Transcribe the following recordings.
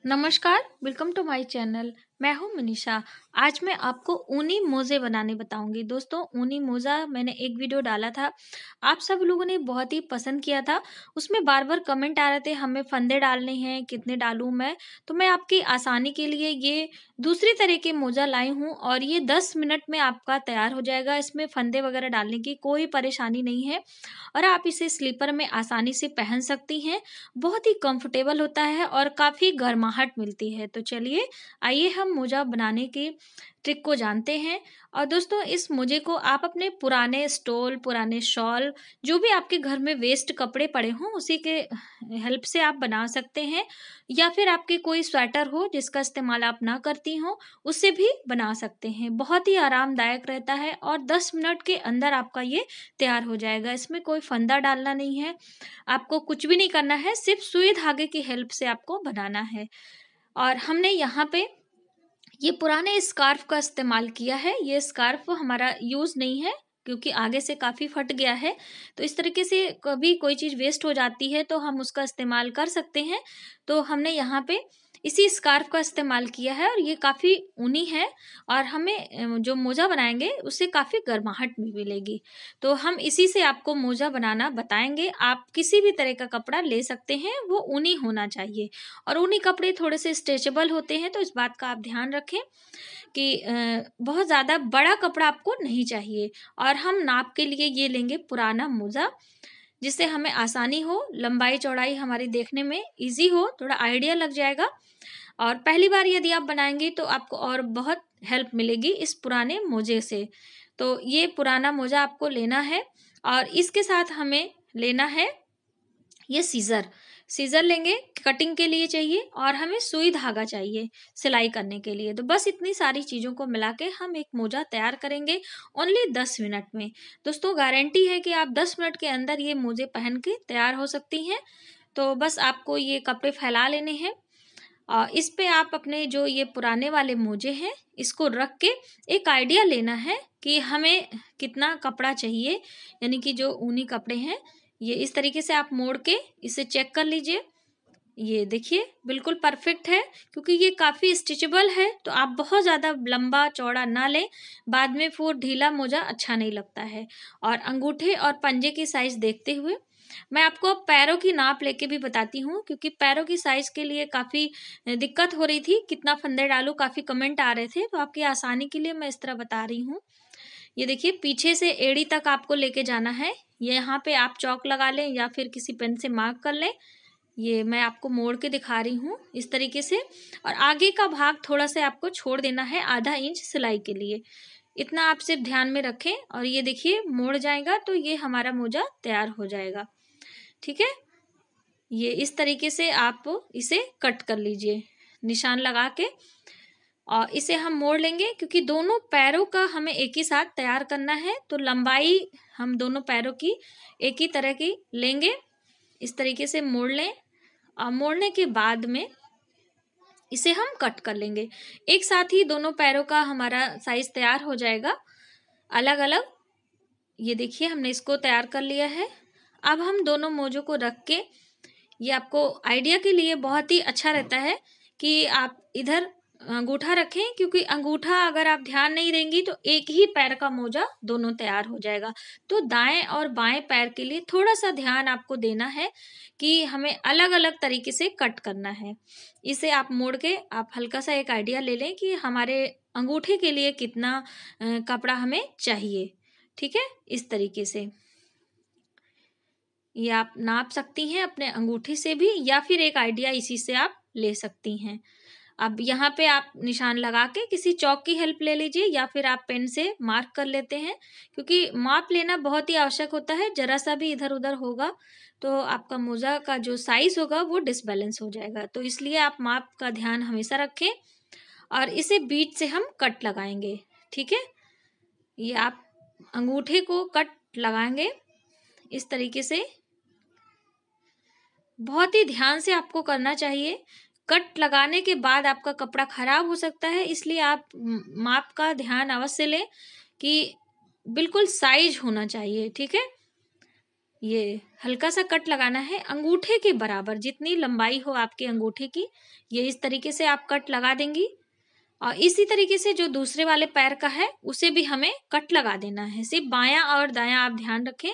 नमस्कार, welcome to my channel. मैं हूं मनीषा। आज मैं आपको ऊनी मोज़े बनाने बताऊंगी। दोस्तों, ऊनी मोज़ा मैंने एक वीडियो डाला था, आप सब लोगों ने बहुत ही पसंद किया था। उसमें बार-बार कमेंट आ रहे थे हमें फंदे डालने हैं, कितने डालूं मैं? तो मैं आपकी आसानी के लिए ये दूसरी तरह के मोज़ा लाई हूं और ये 10 मिनट में आपका तैयार हो जाएगा। इसमें फंदे वगैरह डालने की कोई परेशानी नहीं है और आप इसे स्लीपर में आसानी से पहन सकती हैं। बहुत ही कंफर्टेबल होता है और काफ़ी गर्माहट मिलती है। तो चलिए, आइए हम मोजा बनाने की ट्रिक को जानते हैं। और दोस्तों, इस मोजे को आप अपने पुराने स्टोल, पुराने शॉल, जो भी आपके घर में वेस्ट कपड़े पड़े हों, उसी के हेल्प से आप बना सकते हैं। या फिर आपके कोई स्वेटर हो जिसका इस्तेमाल आप ना करती हों, उससे भी बना सकते हैं। बहुत ही आरामदायक रहता है और 10 मिनट के अंदर आपका ये तैयार हो जाएगा। इसमें कोई फंदा डालना नहीं है, आपको कुछ भी नहीं करना है, सिर्फ सुई धागे की हेल्प से आपको बनाना है। और हमने यहाँ पे ये पुराने स्कार्फ का इस्तेमाल किया है। ये स्कार्फ हमारा यूज़ नहीं है क्योंकि आगे से काफ़ी फट गया है। तो इस तरीके से कभी कोई चीज़ वेस्ट हो जाती है तो हम उसका इस्तेमाल कर सकते हैं। तो हमने यहाँ पे इसी स्कार्फ का इस्तेमाल किया है और ये काफ़ी ऊनी है और हमें जो मोज़ा बनाएँगे उससे काफ़ी गर्माहट भी मिलेगी। तो हम इसी से आपको मोज़ा बनाना बताएँगे। आप किसी भी तरह का कपड़ा ले सकते हैं, वो ऊनी होना चाहिए। और ऊनी कपड़े थोड़े से स्ट्रेचेबल होते हैं, तो इस बात का आप ध्यान रखें कि बहुत ज़्यादा बड़ा कपड़ा आपको नहीं चाहिए। और हम नाप के लिए ये लेंगे पुराना मोज़ा, जिससे हमें आसानी हो, लंबाई-चौड़ाई हमारी देखने में ईज़ी हो, थोड़ा आइडिया लग जाएगा। और पहली बार यदि आप बनाएँगे तो आपको और बहुत हेल्प मिलेगी इस पुराने मोज़े से। तो ये पुराना मोज़ा आपको लेना है और इसके साथ हमें लेना है ये सीज़र। सीज़र लेंगे, कटिंग के लिए चाहिए और हमें सुई धागा चाहिए सिलाई करने के लिए। तो बस इतनी सारी चीज़ों को मिला के हम एक मोज़ा तैयार करेंगे ओनली 10 मिनट में। दोस्तों, गारंटी है कि आप 10 मिनट के अंदर ये मोज़े पहन के तैयार हो सकती हैं। तो बस आपको ये कपड़े फैला लेने हैं। इस पे आप अपने जो ये पुराने वाले मोजे हैं, इसको रख के एक आइडिया लेना है कि हमें कितना कपड़ा चाहिए, यानी कि जो ऊनी कपड़े हैं, ये इस तरीके से आप मोड़ के इसे चेक कर लीजिए। ये देखिए, बिल्कुल परफेक्ट है क्योंकि ये काफ़ी स्ट्रेचेबल है, तो आप बहुत ज़्यादा लंबा-चौड़ा ना लें, बाद में वो ढीला मोजा अच्छा नहीं लगता है। और अंगूठे और पंजे की साइज़ देखते हुए मैं आपको अब पैरों की नाप लेके भी बताती हूँ, क्योंकि पैरों की साइज़ के लिए काफ़ी दिक्कत हो रही थी, कितना फंदे डालूँ, काफ़ी कमेंट आ रहे थे, तो आपकी आसानी के लिए मैं इस तरह बता रही हूँ। ये देखिए, पीछे से एड़ी तक आपको लेके जाना है। ये यहाँ पे आप चॉक लगा लें या फिर किसी पेन से मार्क कर लें। ये मैं आपको मोड़ के दिखा रही हूँ इस तरीके से। और आगे का भाग थोड़ा-सा आपको छोड़ देना है आधा इंच सिलाई के लिए। इतना आप सिर्फ ध्यान में रखें और ये देखिए मुड़ जाएगा तो ये हमारा मोजा तैयार हो जाएगा। ठीक है? ये इस तरीके से आप इसे कट कर लीजिए, निशान लगा के। और इसे हम मोड़ लेंगे क्योंकि दोनों पैरों का हमें एक ही साथ तैयार करना है, तो लंबाई हम दोनों पैरों की एक ही तरह की लेंगे। इस तरीके से मोड़ लें और मोड़ने के बाद में इसे हम कट कर लेंगे। एक साथ ही दोनों पैरों का हमारा साइज़ तैयार हो जाएगा, अलग-अलग। ये देखिए, हमने इसको तैयार कर लिया है। अब हम दोनों मोज़ों को रख के, ये आपको आइडिया के लिए बहुत ही अच्छा रहता है कि आप इधर अंगूठा रखें, क्योंकि अंगूठा अगर आप ध्यान नहीं देंगी तो एक ही पैर का मोजा दोनों तैयार हो जाएगा। तो दाएँ और बाएँ पैर के लिए थोड़ा-सा ध्यान आपको देना है कि हमें अलग-अलग तरीके से कट करना है। इसे आप मोड़ के आप हल्का-सा एक आइडिया ले लें कि हमारे अंगूठे के लिए कितना कपड़ा हमें चाहिए। ठीक है? इस तरीके से। ये आप नाप सकती हैं अपने अंगूठे से भी या फिर एक आइडिया इसी से आप ले सकती हैं। अब यहाँ पे आप निशान लगा के किसी चॉक की हेल्प ले लीजिए या फिर आप पेन से मार्क कर लेते हैं, क्योंकि माप लेना बहुत ही आवश्यक होता है। ज़रा-सा भी इधर-उधर होगा तो आपका मोज़ा का जो साइज़ होगा वो डिसबैलेंस हो जाएगा। तो इसलिए आप माप का ध्यान हमेशा रखें और इसे बीच से हम कट लगाएँगे। ठीक है? ये आप अंगूठे को कट लगाएँगे इस तरीके से। बहुत ही ध्यान से आपको करना चाहिए। कट लगाने के बाद आपका कपड़ा खराब हो सकता है, इसलिए आप माप का ध्यान अवश्य लें कि बिल्कुल साइज़ होना चाहिए, ठीक है? ये हल्का सा कट लगाना है अंगूठे के बराबर, जितनी लंबाई हो आपके अंगूठे की, ये इस तरीके से आप कट लगा देंगी। और इसी तरीके से जो दूसरे वाले पैर का है उसे भी हमें कट लगा देना है। सिर्फ बायां और दायां आप ध्यान रखें,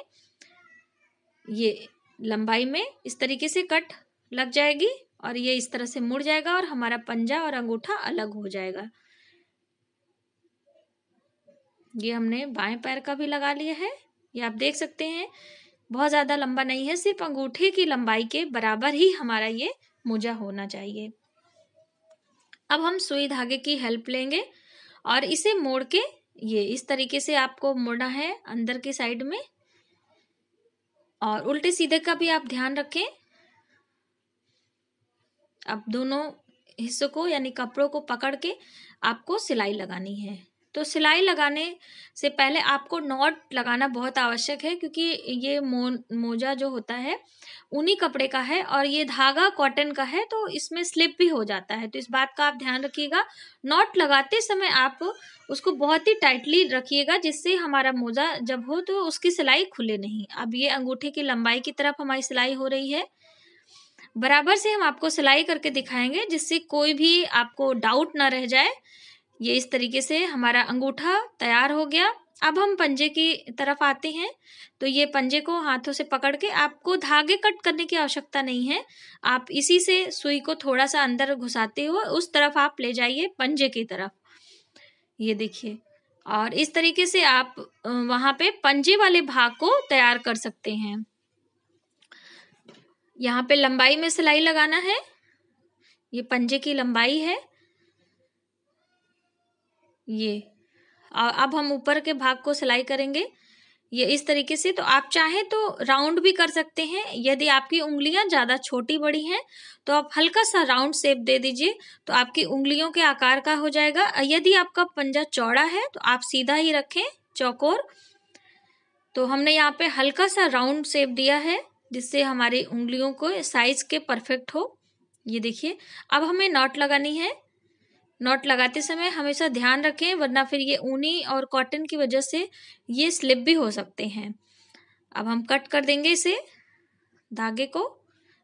ये लंबाई में इस तरीके से कट लग जाएगी और ये इस तरह से मुड़ जाएगा और हमारा पंजा और अंगूठा अलग हो जाएगा। ये हमने बाएं पैर का भी लगा लिया है। ये आप देख सकते हैं बहुत ज़्यादा लंबा नहीं है, सिर्फ अंगूठे की लंबाई के बराबर ही हमारा ये मोजा होना चाहिए। अब हम सुई धागे की हेल्प लेंगे और इसे मोड़ के ये इस तरीके से आपको मोड़ना है अंदर की साइड में, और उल्टे सीधे का भी आप ध्यान रखें। अब दोनों हिस्सों को यानी कपड़ों को पकड़ के आपको सिलाई लगानी है। तो सिलाई लगाने से पहले आपको नॉट लगाना बहुत आवश्यक है, क्योंकि ये मोजा जो होता है ऊनी कपड़े का है और ये धागा कॉटन का है, तो इसमें स्लिप भी हो जाता है। तो इस बात का आप ध्यान रखिएगा। नॉट लगाते समय आप उसको बहुत ही टाइटली रखिएगा, जिससे हमारा मोजा जब हो तो उसकी सिलाई खुले नहीं। अब ये अंगूठे की लंबाई की तरफ हमारी सिलाई हो रही है। बराबर से हम आपको सिलाई करके दिखाएंगे, जिससे कोई भी आपको डाउट ना रह जाए। ये इस तरीके से हमारा अंगूठा तैयार हो गया। अब हम पंजे की तरफ आते हैं। तो ये पंजे को हाथों से पकड़ के, आपको धागे कट करने की आवश्यकता नहीं है, आप इसी से सुई को थोड़ा सा अंदर घुसाते हुए उस तरफ आप ले जाइए पंजे की तरफ। ये देखिए, और इस तरीके से आप वहां पे पंजे वाले भाग को तैयार कर सकते हैं। यहाँ पे लंबाई में सिलाई लगाना है, ये पंजे की लंबाई है ये। अब हम ऊपर के भाग को सिलाई करेंगे ये इस तरीके से। तो आप चाहें तो राउंड भी कर सकते हैं। यदि आपकी उंगलियां ज़्यादा छोटी बड़ी हैं तो आप हल्का सा राउंड शेप दे दीजिए, तो आपकी उंगलियों के आकार का हो जाएगा। यदि आपका पंजा चौड़ा है तो आप सीधा ही रखें चौकोर। तो हमने यहाँ पे हल्का सा राउंड शेप दिया है, जिससे हमारी उंगलियों को साइज के परफेक्ट हो। ये देखिए, अब हमें नॉट लगानी है। नॉट लगाते समय हमेशा ध्यान रखें, वरना फिर ये ऊनी और कॉटन की वजह से ये स्लिप भी हो सकते हैं। अब हम कट कर देंगे इसे, धागे को।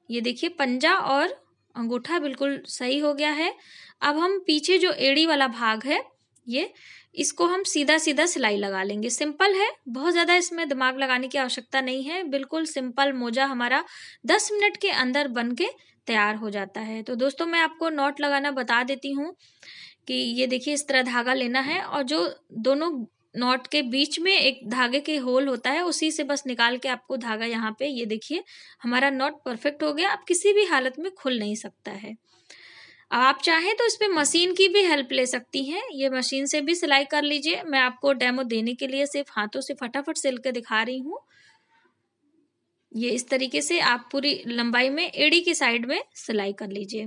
ये देखिए, पंजा और अंगूठा बिल्कुल सही हो गया है। अब हम पीछे जो एड़ी वाला भाग है ये, इसको हम सीधा सीधा सिलाई लगा लेंगे। सिंपल है, बहुत ज़्यादा इसमें दिमाग लगाने की आवश्यकता नहीं है। बिल्कुल सिंपल मोजा हमारा 10 मिनट के अंदर बन के तैयार हो जाता है। तो दोस्तों, मैं आपको नॉट लगाना बता देती हूँ कि ये देखिए, इस तरह धागा लेना है और जो दोनों नॉट के बीच में एक धागे के होल होता है, उसी से बस निकाल के आपको धागा यहाँ पे, ये देखिए हमारा नॉट परफेक्ट हो गया। अब किसी भी हालत में खुल नहीं सकता है। अब आप चाहें तो इस पे मशीन की भी हेल्प ले सकती हैं, ये मशीन से भी सिलाई कर लीजिए। मैं आपको डेमो देने के लिए सिर्फ हाथों से फटाफट सिल के दिखा रही हूँ। ये इस तरीके से आप पूरी लंबाई में एड़ी की साइड में सिलाई कर लीजिए।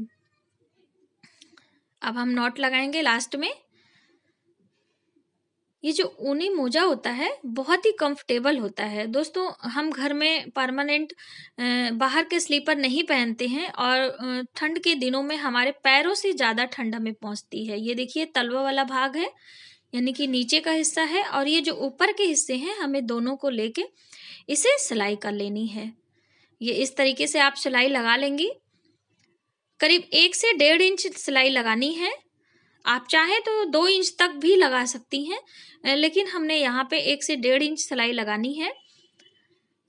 अब हम नॉट लगाएंगे लास्ट में। ये जो ऊनी मोजा होता है बहुत ही कंफर्टेबल होता है दोस्तों। हम घर में परमानेंट बाहर के स्लीपर नहीं पहनते हैं, और ठंड के दिनों में हमारे पैरों से ज़्यादा ठंड हमें पहुंचती है। ये देखिए, तलवा वाला भाग है, यानी कि नीचे का हिस्सा है, और ये जो ऊपर के हिस्से हैं, हमें दोनों को लेके इसे सिलाई कर लेनी है। ये इस तरीके से आप सिलाई लगा लेंगी। करीब 1 से 1.5 इंच सिलाई लगानी है। आप चाहें तो 2 इंच तक भी लगा सकती हैं, लेकिन हमने यहाँ पे 1 से 1.5 इंच सिलाई लगानी है,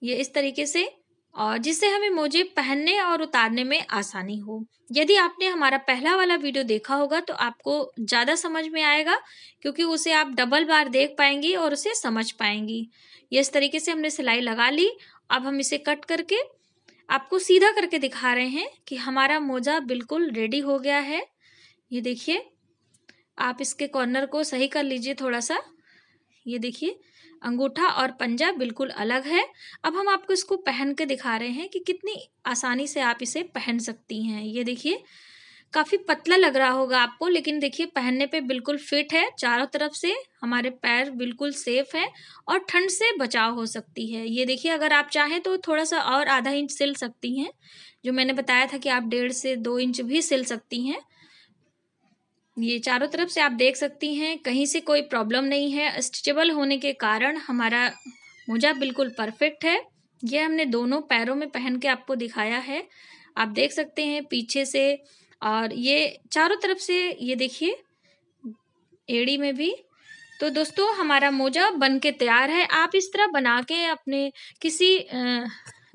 ये इस तरीके से, और जिससे हमें मोजे पहनने और उतारने में आसानी हो। यदि आपने हमारा पहला वाला वीडियो देखा होगा तो आपको ज़्यादा समझ में आएगा, क्योंकि उसे आप डबल बार देख पाएंगी और उसे समझ पाएंगी। ये इस तरीके से हमने सिलाई लगा ली। अब हम इसे कट करके आपको सीधा करके दिखा रहे हैं कि हमारा मोजा बिल्कुल रेडी हो गया है। ये देखिए, आप इसके कॉर्नर को सही कर लीजिए थोड़ा सा। ये देखिए, अंगूठा और पंजा बिल्कुल अलग है। अब हम आपको इसको पहन के दिखा रहे हैं कि कितनी आसानी से आप इसे पहन सकती हैं। ये देखिए, काफ़ी पतला लग रहा होगा आपको, लेकिन देखिए पहनने पे बिल्कुल फिट है। चारों तरफ से हमारे पैर बिल्कुल सेफ है और ठंड से बचाव हो सकती है। ये देखिए, अगर आप चाहें तो थोड़ा सा और आधा इंच सिल सकती हैं। जो मैंने बताया था कि आप 1.5 से 2 इंच भी सिल सकती हैं। ये चारों तरफ से आप देख सकती हैं, कहीं से कोई प्रॉब्लम नहीं है। स्ट्रेचेबल होने के कारण हमारा मोजा बिल्कुल परफेक्ट है। ये हमने दोनों पैरों में पहन के आपको दिखाया है। आप देख सकते हैं पीछे से, और ये चारों तरफ से, ये देखिए एड़ी में भी। तो दोस्तों हमारा मोजा बन के तैयार है। आप इस तरह बना के अपने किसी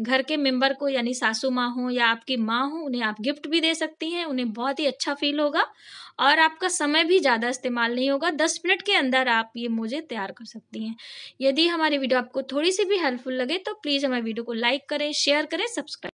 घर के मेंबर को, यानी सासू माँ हो या आपकी माँ हो, उन्हें आप गिफ्ट भी दे सकती हैं। उन्हें बहुत ही अच्छा फ़ील होगा और आपका समय भी ज़्यादा इस्तेमाल नहीं होगा। 10 मिनट के अंदर आप ये मोजे तैयार कर सकती हैं। यदि हमारी वीडियो आपको थोड़ी-सी भी हेल्पफुल लगे तो प्लीज़ हमारी वीडियो को लाइक करें, शेयर करें, सब्सक्राइब